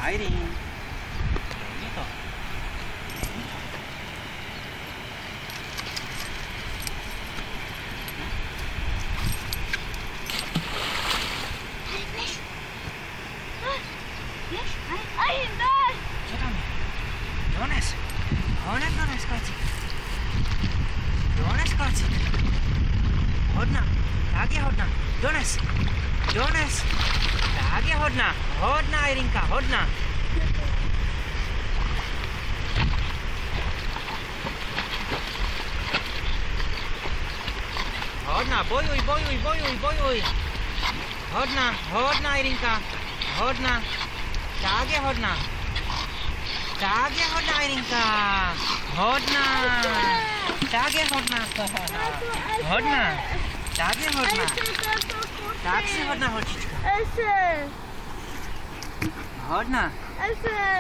Irene. Je to. Irene, daj! Co tam je? Dones. Dones klacík. Dones klacík. Hodná. Tak je hodná. Dones. Tak je hodná. Hodná, Irinka, hodná. Hodná, bojuj. Hodná, Irinka. Hodná. Tak je hodná. Irinka. Hodná. Tak je hodná. Hodná. Tak je hodná. Tak si hodná, holčička. Ese! Hodná. Ese!